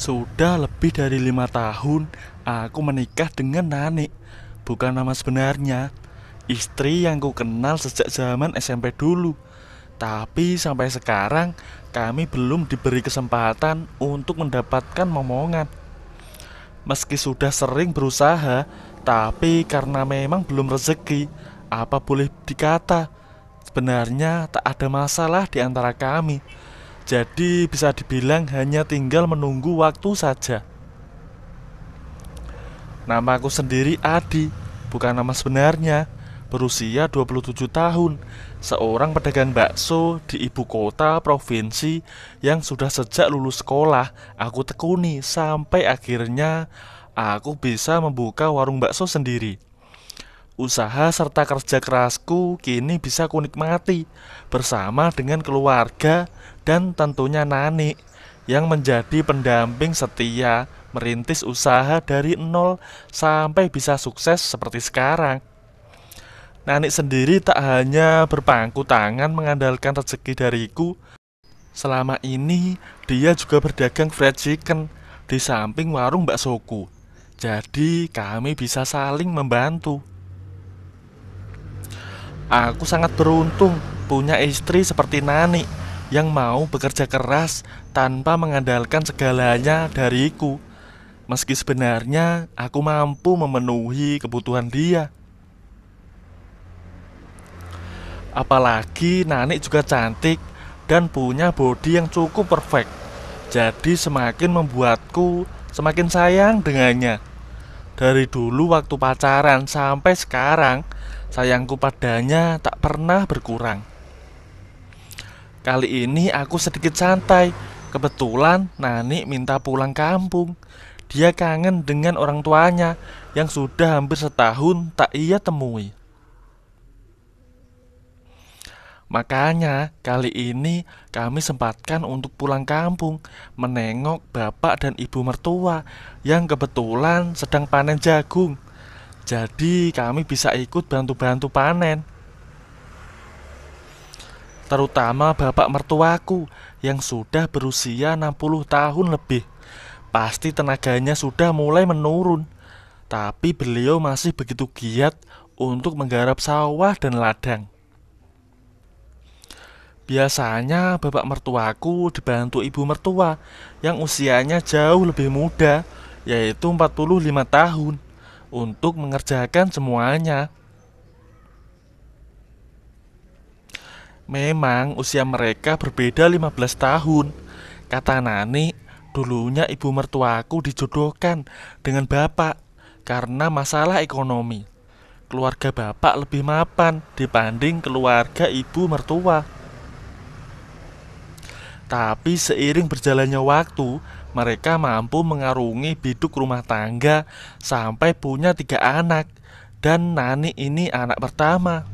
Sudah lebih dari 5 tahun aku menikah dengan Nani. Bukan nama sebenarnya. Istri yang ku kenal sejak zaman SMP dulu. Tapi sampai sekarang kami belum diberi kesempatan untuk mendapatkan momongan. Meski sudah sering berusaha, tapi karena memang belum rezeki, apa boleh dikata, sebenarnya tak ada masalah di antara kami. Jadi bisa dibilang hanya tinggal menunggu waktu saja. Nama aku sendiri Adi, bukan nama sebenarnya. Berusia 27 tahun, seorang pedagang bakso di ibu kota provinsi yang sudah sejak lulus sekolah aku tekuni sampai akhirnya aku bisa membuka warung bakso sendiri. Usaha serta kerja kerasku kini bisa kunikmati bersama dengan keluarga dan tentunya Nani yang menjadi pendamping setia merintis usaha dari nol sampai bisa sukses seperti sekarang. Nani sendiri tak hanya berpangku tangan mengandalkan rezeki dariku. Selama ini dia juga berdagang fried chicken di samping warung baksoku. Jadi kami bisa saling membantu. Aku sangat beruntung punya istri seperti Nani yang mau bekerja keras tanpa mengandalkan segalanya dariku. Meski sebenarnya aku mampu memenuhi kebutuhan dia. Apalagi Nani juga cantik dan punya bodi yang cukup perfect. Jadi semakin membuatku semakin sayang dengannya. Dari dulu waktu pacaran sampai sekarang, sayangku padanya tak pernah berkurang. Kali ini aku sedikit santai. Kebetulan Nani minta pulang kampung. Dia kangen dengan orang tuanya yang sudah hampir setahun tak ia temui. Makanya kali ini kami sempatkan untuk pulang kampung menengok bapak dan ibu mertua yang kebetulan sedang panen jagung. Jadi kami bisa ikut bantu-bantu panen. Terutama bapak mertuaku yang sudah berusia 60 tahun lebih. Pasti tenaganya sudah mulai menurun. Tapi beliau masih begitu giat untuk menggarap sawah dan ladang. Biasanya bapak mertuaku dibantu ibu mertua yang usianya jauh lebih muda, yaitu 45 tahun, untuk mengerjakan semuanya. Memang usia mereka berbeda 15 tahun. Kata Nani, dulunya ibu mertuaku dijodohkan dengan bapak karena masalah ekonomi. Keluarga bapak lebih mapan dibanding keluarga ibu mertua. Tapi seiring berjalannya waktu, mereka mampu mengarungi biduk rumah tangga sampai punya 3 anak. Dan Nani ini anak pertama.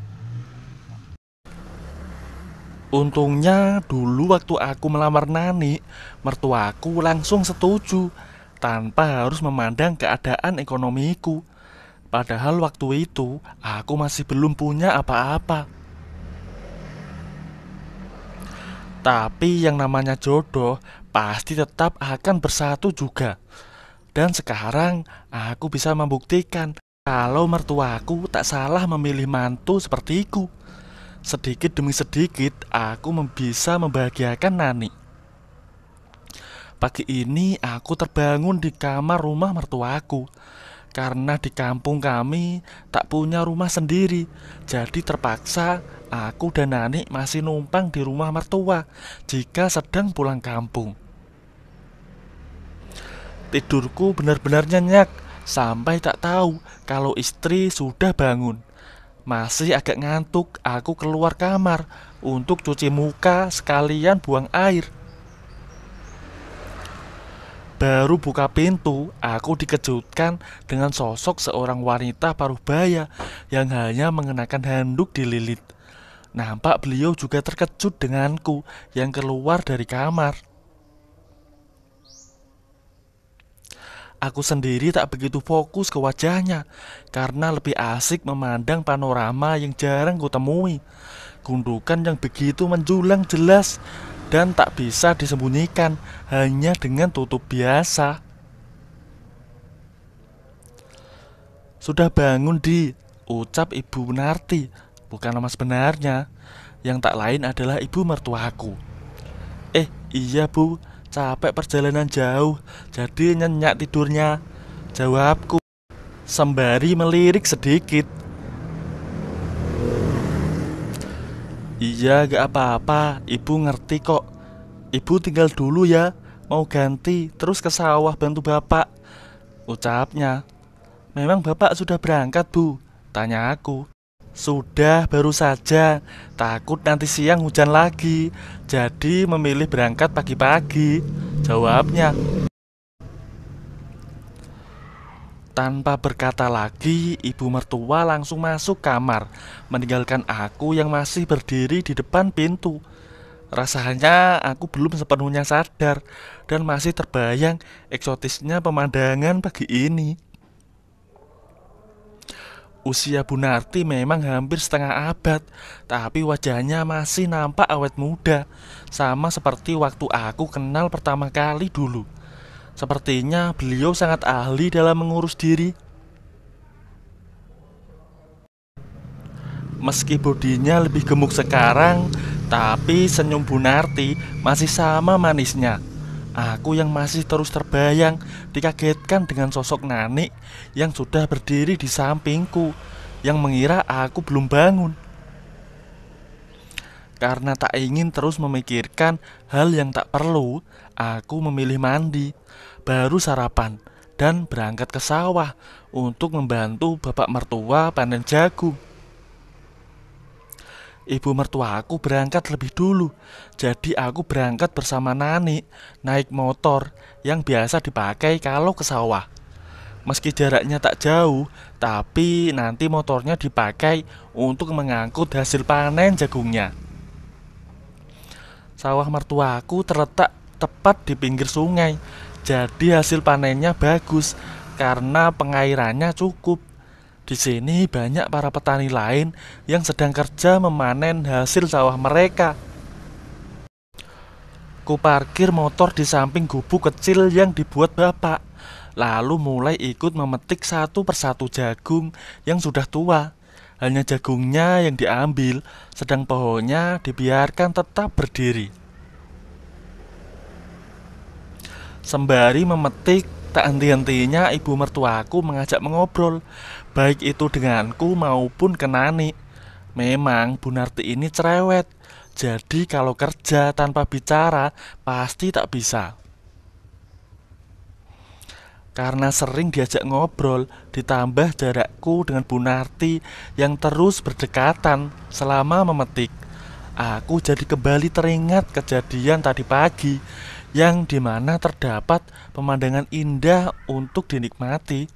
Untungnya dulu waktu aku melamar Nani, mertuaku langsung setuju tanpa harus memandang keadaan ekonomiku. Padahal waktu itu aku masih belum punya apa-apa. Tapi yang namanya jodoh pasti tetap akan bersatu juga. Dan sekarang aku bisa membuktikan kalau mertuaku tak salah memilih mantu sepertiku. Sedikit demi sedikit aku bisa membahagiakan Nani. Pagi ini aku terbangun di kamar rumah mertuaku. Karena di kampung kami tak punya rumah sendiri. Jadi terpaksa aku dan Nani masih numpang di rumah mertua jika sedang pulang kampung. Tidurku benar-benar nyenyak sampai tak tahu kalau istri sudah bangun. Masih agak ngantuk, aku keluar kamar untuk cuci muka sekalian buang air. Baru buka pintu, aku dikejutkan dengan sosok seorang wanita parubaya yang hanya mengenakan handuk dililit. Nampak beliau juga terkejut denganku yang keluar dari kamar. Aku sendiri tak begitu fokus ke wajahnya karena lebih asik memandang panorama yang jarang kutemui. Gundukan yang begitu menjulang jelas dan tak bisa disembunyikan hanya dengan tutup biasa. "Sudah bangun, Di," ucap Ibu Narti, bukan nama sebenarnya. Yang tak lain adalah ibu mertuaku. Iya Bu, capek perjalanan jauh, jadi nyenyak tidurnya," jawabku sembari melirik sedikit. "Iya, gak apa-apa, ibu ngerti kok. Ibu tinggal dulu ya, mau ganti terus ke sawah bantu bapak," ucapnya. "Memang bapak sudah berangkat, Bu?" tanya aku. "Sudah, baru saja. Takut nanti siang hujan lagi, jadi memilih berangkat pagi-pagi," jawabnya. Tanpa berkata lagi, ibu mertua langsung masuk kamar, meninggalkan aku yang masih berdiri di depan pintu. Rasanya aku belum sepenuhnya sadar dan masih terbayang eksotisnya pemandangan pagi ini. Usia Bu Narti memang hampir setengah abad, tapi wajahnya masih nampak awet muda, sama seperti waktu aku kenal pertama kali dulu. Sepertinya beliau sangat ahli dalam mengurus diri. Meski bodinya lebih gemuk sekarang, tapi senyum Bu Narti masih sama manisnya. Aku yang masih terus terbayang dikagetkan dengan sosok Nanik yang sudah berdiri di sampingku, yang mengira aku belum bangun. Karena tak ingin terus memikirkan hal yang tak perlu, aku memilih mandi, baru sarapan, dan berangkat ke sawah untuk membantu bapak mertua panen jagung. Ibu mertua aku berangkat lebih dulu, jadi aku berangkat bersama Nani, naik motor yang biasa dipakai kalau ke sawah. Meski jaraknya tak jauh, tapi nanti motornya dipakai untuk mengangkut hasil panen jagungnya. Sawah mertuaku terletak tepat di pinggir sungai, jadi hasil panennya bagus karena pengairannya cukup. Di sini banyak para petani lain yang sedang kerja memanen hasil sawah mereka. Ku parkir motor di samping gubuk kecil yang dibuat bapak, lalu mulai ikut memetik satu persatu jagung yang sudah tua. Hanya jagungnya yang diambil, sedang pohonnya dibiarkan tetap berdiri. Sembari memetik, tak henti-hentinya ibu mertuaku mengajak mengobrol, baik itu denganku maupun ke Nani. Memang Bu Narti ini cerewet, jadi kalau kerja tanpa bicara pasti tak bisa. Karena sering diajak ngobrol, ditambah jarakku dengan Bu Narti yang terus berdekatan selama memetik, aku jadi kembali teringat kejadian tadi pagi yang dimana terdapat pemandangan indah untuk dinikmati.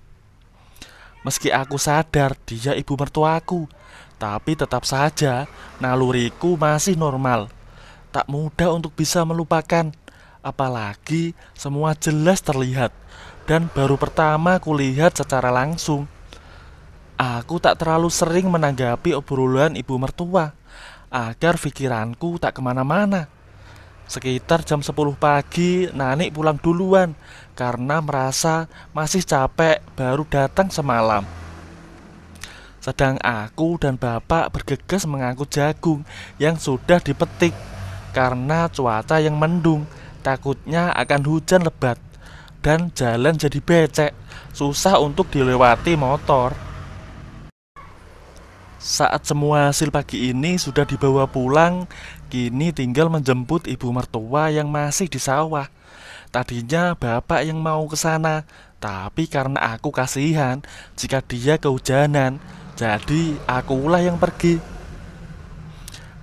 Meski aku sadar dia ibu mertuaku, tapi tetap saja naluriku masih normal. Tak mudah untuk bisa melupakan, apalagi semua jelas terlihat dan baru pertama kulihat secara langsung. Aku tak terlalu sering menanggapi obrolan ibu mertua agar pikiranku tak kemana-mana. Sekitar jam 10 pagi, Nanik pulang duluan karena merasa masih capek baru datang semalam. Sedang aku dan bapak bergegas mengangkut jagung yang sudah dipetik. Karena cuaca yang mendung, takutnya akan hujan lebat dan jalan jadi becek, susah untuk dilewati motor. Saat semua hasil pagi ini sudah dibawa pulang, kini tinggal menjemput ibu mertua yang masih di sawah. Tadinya bapak yang mau ke sana, tapi karena aku kasihan jika dia kehujanan, jadi akulah yang pergi.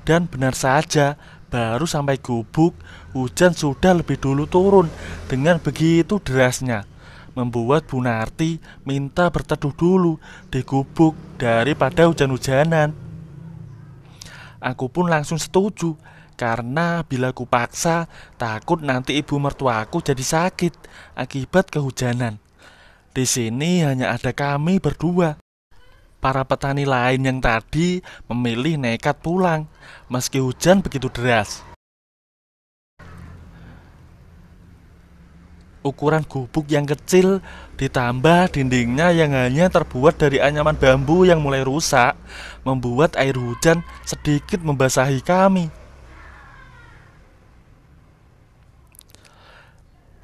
Dan benar saja, baru sampai gubuk, hujan sudah lebih dulu turun dengan begitu derasnya, membuat Bu Narti minta berteduh dulu di gubuk daripada hujan-hujanan. Aku pun langsung setuju, karena bila ku paksa, takut nanti ibu mertuaku jadi sakit akibat kehujanan. Di sini hanya ada kami berdua. Para petani lain yang tadi memilih nekat pulang, meski hujan begitu deras. Ukuran gubuk yang kecil ditambah dindingnya yang hanya terbuat dari anyaman bambu yang mulai rusak membuat air hujan sedikit membasahi kami.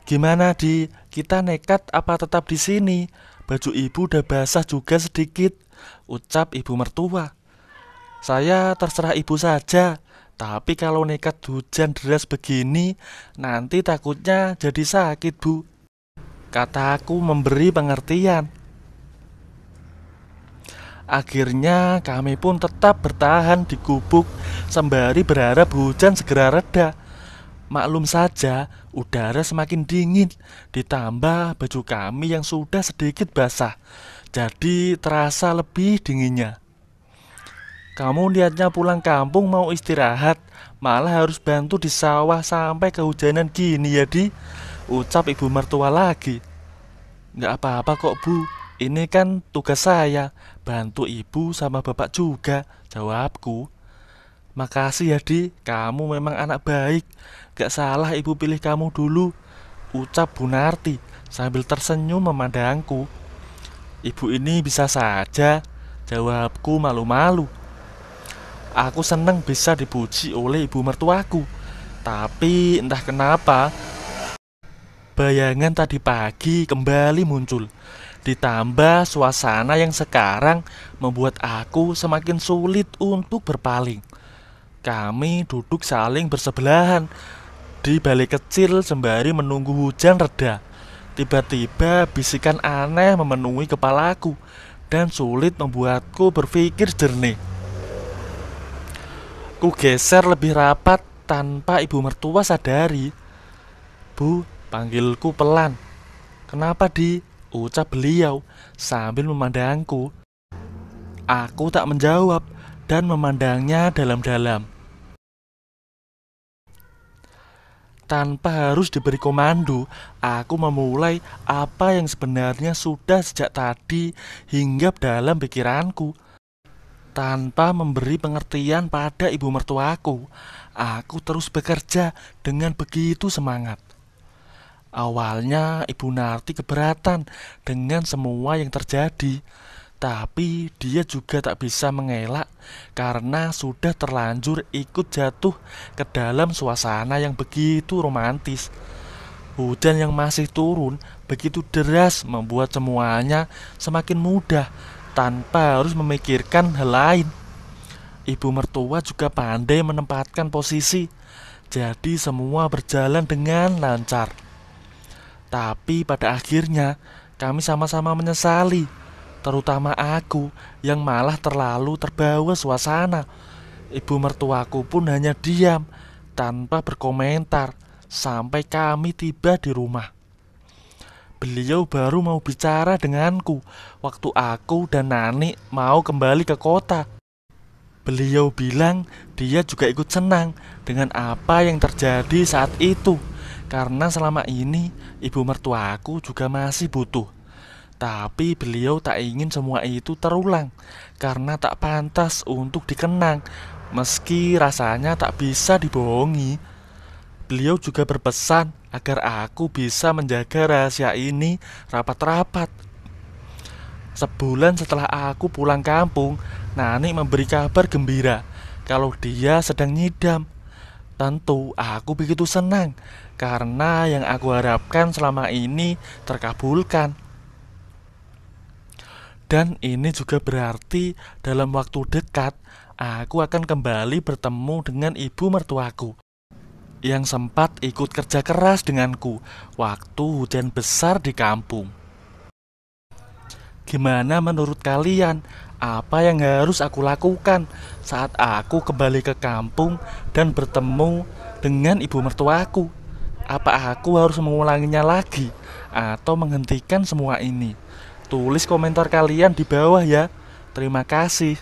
Gimana, Di? Kita nekat apa tetap di sini? Baju ibu udah basah juga sedikit, ucap ibu mertua. Saya terserah ibu saja, tapi kalau nekat hujan deras begini, nanti takutnya jadi sakit, Bu. Kataku memberi pengertian. Akhirnya kami pun tetap bertahan di gubuk sembari berharap hujan segera reda. Maklum saja, udara semakin dingin, ditambah baju kami yang sudah sedikit basah, jadi terasa lebih dinginnya. Kamu niatnya pulang kampung mau istirahat, malah harus bantu di sawah sampai kehujanan gini ya, Di? Ucap ibu mertua lagi. Nggak apa-apa kok, Bu. Ini kan tugas saya, bantu ibu sama bapak juga, jawabku. Makasih ya, Di. Kamu memang anak baik. Gak salah ibu pilih kamu dulu, ucap Bu Narti sambil tersenyum memandangku. Ibu ini bisa saja, jawabku malu-malu. Aku senang bisa dipuji oleh ibu mertuaku. Tapi entah kenapa, bayangan tadi pagi kembali muncul. Ditambah suasana yang sekarang membuat aku semakin sulit untuk berpaling. Kami duduk saling bersebelahan di balik kecil sembari menunggu hujan reda. Tiba-tiba bisikan aneh memenuhi kepalaku dan sulit membuatku berpikir jernih. Ku geser lebih rapat tanpa ibu mertua sadari. Bu, panggilku pelan. Kenapa, Di? Ucap beliau sambil memandangku. Aku tak menjawab dan memandangnya dalam-dalam. Tanpa harus diberi komando, aku memulai apa yang sebenarnya sudah sejak tadi hinggap dalam pikiranku. Tanpa memberi pengertian pada ibu mertuaku, aku terus bekerja dengan begitu semangat. Awalnya Ibu Narti keberatan dengan semua yang terjadi, tapi dia juga tak bisa mengelak karena sudah terlanjur ikut jatuh ke dalam suasana yang begitu romantis. Hujan yang masih turun begitu deras membuat semuanya semakin mudah tanpa harus memikirkan hal lain. Ibu mertua juga pandai menempatkan posisi, jadi semua berjalan dengan lancar. Tapi pada akhirnya kami sama-sama menyesali, terutama aku yang malah terlalu terbawa suasana. Ibu mertuaku pun hanya diam tanpa berkomentar sampai kami tiba di rumah. Beliau baru mau bicara denganku waktu aku dan Nani mau kembali ke kota. Beliau bilang dia juga ikut senang dengan apa yang terjadi saat itu, karena selama ini ibu mertuaku juga masih butuh. Tapi beliau tak ingin semua itu terulang, karena tak pantas untuk dikenang, meski rasanya tak bisa dibohongi. Beliau juga berpesan agar aku bisa menjaga rahasia ini rapat-rapat. Sebulan setelah aku pulang kampung, Nani memberi kabar gembira kalau dia sedang nyidam. Tentu aku begitu senang karena yang aku harapkan selama ini terkabulkan. Dan ini juga berarti dalam waktu dekat aku akan kembali bertemu dengan ibu mertuaku yang sempat ikut kerja keras denganku waktu hujan besar di kampung. Gimana menurut kalian? Apa yang harus aku lakukan saat aku kembali ke kampung dan bertemu dengan ibu mertuaku? Apa aku harus mengulanginya lagi atau menghentikan semua ini? Tulis komentar kalian di bawah ya. Terima kasih.